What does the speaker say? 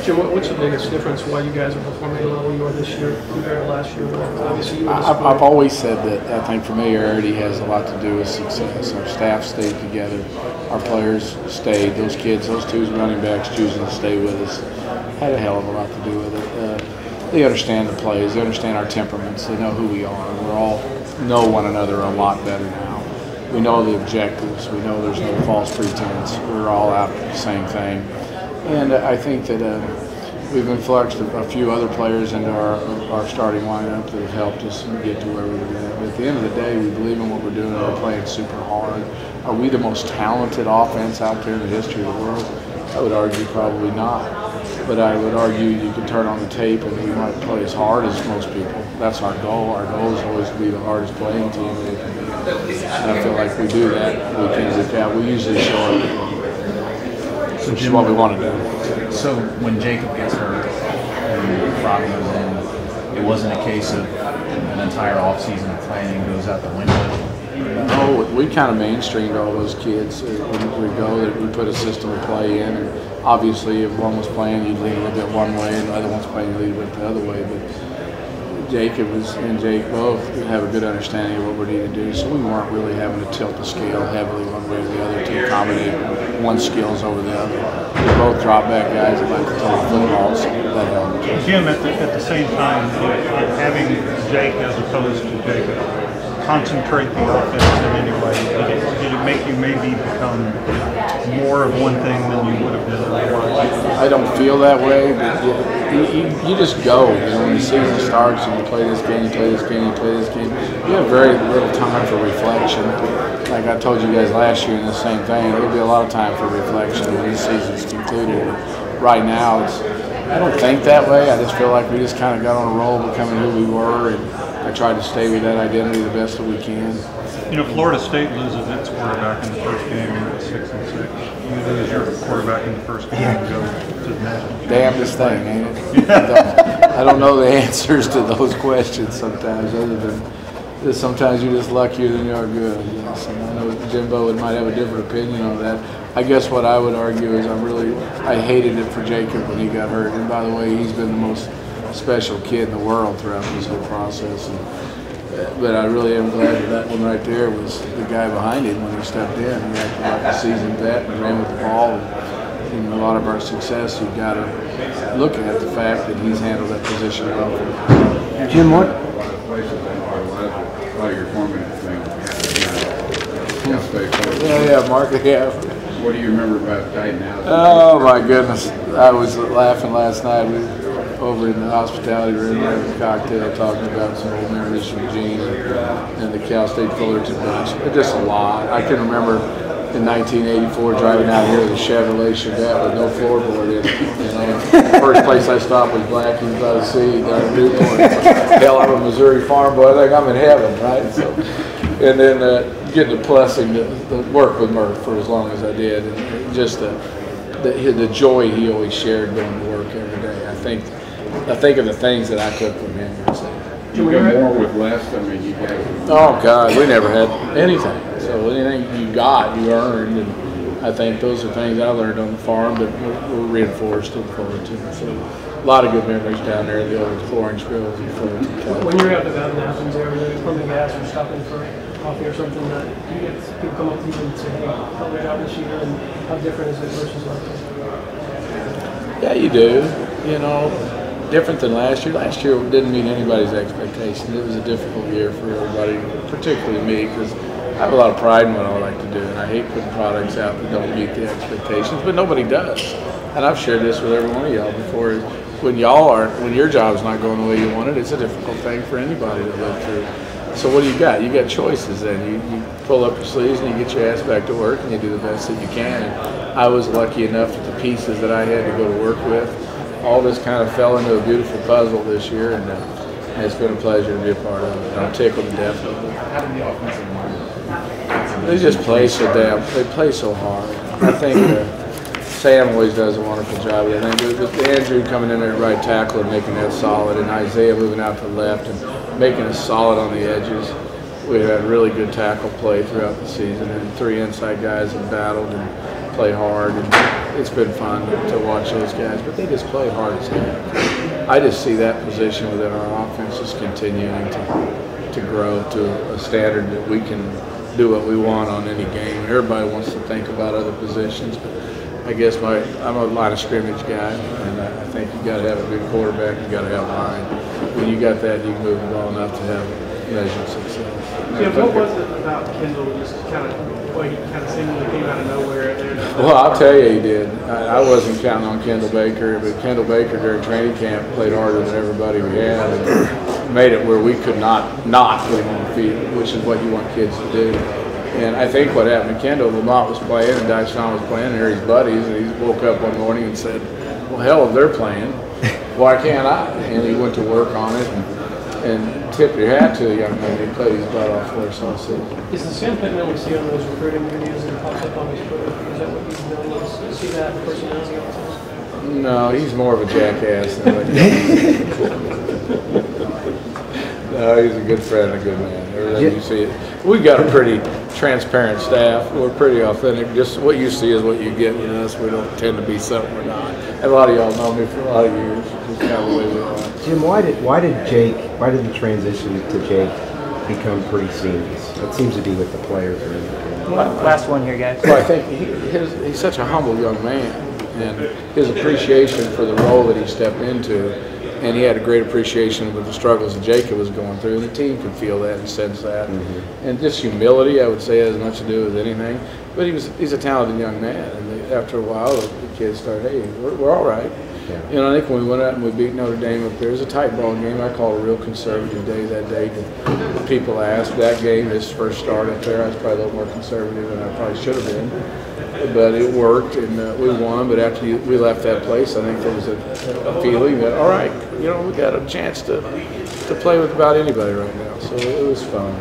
Jim, what's the biggest difference why you guys are performing at the level you are this year compared to last year? Obviously, I've always said that I think familiarity has a lot to do with success. Our staff stayed together. Our players stayed. Those kids, those two running backs choosing to stay with us, had a hell of a lot to do with it. They understand the plays. They understand our temperaments. They know who we are. We all know one another a lot better now. We know the objectives. We know there's no false pretense. We're all out for the same thing. And I think that we've influxed a few other players into our starting lineup that have helped us get to where we're at. But at the end of the day, we believe in what we're doing and we're playing super hard. Are we the most talented offense out there in the history of the world? I would argue probably not. But I would argue you could turn on the tape and we might play as hard as most people. That's our goal. Our goal is always to be the hardest playing team we can be. And I feel like we do that week in, week out. We usually show up. Which is what we want to do. So when Jacob gets hurt and Rob goes in, it wasn't a case of an entire offseason of planning goes out the window? No, we kind of mainstreamed all those kids. When we go, that we put a system of play in, and obviously if one was playing, you'd lead a little bit one way, and the other one's playing, you'd lead a bit the other way. But Jacob and Jake both have a good understanding of what we need to do, so we weren't really having to tilt the scale heavily one way or the other to accommodate one skills over the other. They're both drop back guys that like to play football, so that helped. Jim, at the same time, having Jake as opposed to Jacob concentrate the offense in any way, did it make you maybe become more of one thing than you would have been otherwise? I don't feel that way, but you just go. You know, when the season starts and you play this game, you play this game, you play this game, you have very little time for reflection. Like I told you guys last year in the same thing, there'll be a lot of time for reflection when this season's concluded. Right now, I don't think that way. I just feel like we just kind of got on a roll becoming who we were, and I tried to stay with that identity the best that we can. You know, Florida State loses its quarterback in the first game, you're at 6-6. You lose your quarterback in the first game and go to the national. Damnedest thing, ain't it? I don't know the answers to those questions sometimes, other than sometimes you're just luckier than you are good. Yes. And I know Jimbo might have a different opinion on that. I guess what I would argue is I hated it for Jacob when he got hurt. And by the way, he's been the most special kid in the world throughout this whole process. But I really am glad that one right there was the guy behind him when he stepped in. He acted like a seasoned vet and ran with the ball. And in a lot of our success, you've got to look at the fact that he's handled that position well. Jim, what? Your formative thing. Yeah, Mark. Yeah. What do you remember about Titan House? Oh my goodness! I was laughing last night. We were over in the hospitality room having a cocktail, talking about some old memories from Gene and the Cal State Fullerton bunch. Just a lot. I can remember in 1984 driving out here with a Chevrolet Chevette with no floorboard in it. You know, the first place I stopped was Blackie's by the Sea down in Newport. Hell, I'm a Missouri farm boy. I think I'm in heaven, right? So, and then getting the blessing to work with Murph for as long as I did, and just the joy he always shared going to work every day. I think of the things that I took from him. You got more with less. I mean, you got. Oh God, we never had anything. So anything you got, you earned, and I think those are things I learned on the farm that were reinforced in Fullerton. So a lot of good memories down there, the old flooring spills in Fullerton. When you're out and about in Athens area, pumping gas or stopping for coffee or something, that you get people come up to you and say, "Hey, how good job this year," and how different is it versus last year? Yeah, you do. You know, different than last year. Last year didn't meet anybody's expectations. It was a difficult year for everybody, particularly me, because I have a lot of pride in what I like to do, and I hate putting products out that don't meet the expectations, but nobody does. And I've shared this with every one of y'all before. When your job's not going the way you want it, it's a difficult thing for anybody to live through. So what do you got? You got choices then. You pull up your sleeves and you get your ass back to work and you do the best that you can. And I was lucky enough that the pieces that I had to go to work with, all this kind of fell into a beautiful puzzle this year, and it's been a pleasure to be a part of it. I'm tickled to death of it. How did the offensive line? They just play so they play so hard. I think Sam always does a wonderful job. I think with Andrew coming in at right tackle and making that solid, and Isaiah moving out to the left and making us solid on the edges. We had really good tackle play throughout the season, and three inside guys have battled and play hard, and it's been fun to watch those guys. But they just play hard as heck. I just see that position within our offense just continuing to grow to a standard that we can do what we want on any game. Everybody wants to think about other positions, but I guess I'm a line of scrimmage guy, and I think you got to have a good quarterback. You got to have line. When you got that, you can move the ball enough to have measured success. Jim, what was it about Kendall just kind of, well, he kind of seemingly came out of nowhere there? Well, I'll tell you, he did. I wasn't counting on Kendall Baker, but Kendall Baker during training camp played harder than everybody we had, and made it where we could not put him on the field, which is what you want kids to do. And I think what happened to Kendall, Lamont was playing and Dyson was playing, and they're his buddies, and he woke up one morning and said, well, hell, if they're playing, why can't I? And he went to work on it, and tip your hat to the young man. He played his butt off for us all season. Is the Sam Pittman we see on those recruiting videos that pops up on his Twitter, is that what he's known as? Is he that personality all the time? No, he's more of a jackass than what No, he's a good friend and a good man. Everything you see it. We've got a pretty transparent staff. We're pretty authentic. Just what you see is what you get with us. We don't tend to be something we're not. And a lot of y'all know me for a lot of years. Just kind of the way we are. Jim, why did the transition to Jake become pretty seamless? It seems to be with the players. Last one here, guys. Well, I think he's such a humble young man, and his appreciation for the role that he stepped into, and he had a great appreciation of the struggles that Jacob was going through, and the team could feel that and sense that. And just humility, I would say, has much to do with anything. But he's a talented young man, and after a while, the kids started, hey, we're all right. Yeah. You know, I think when we went out and we beat Notre Dame up there, it was a tight ball game. I called a real conservative day that day. People asked that game, his first start up there, I was probably a little more conservative than I probably should have been. But it worked, and we won. But after we left that place, I think there was a feeling that, all right, you know, we got a chance to play with about anybody right now. So it was fun.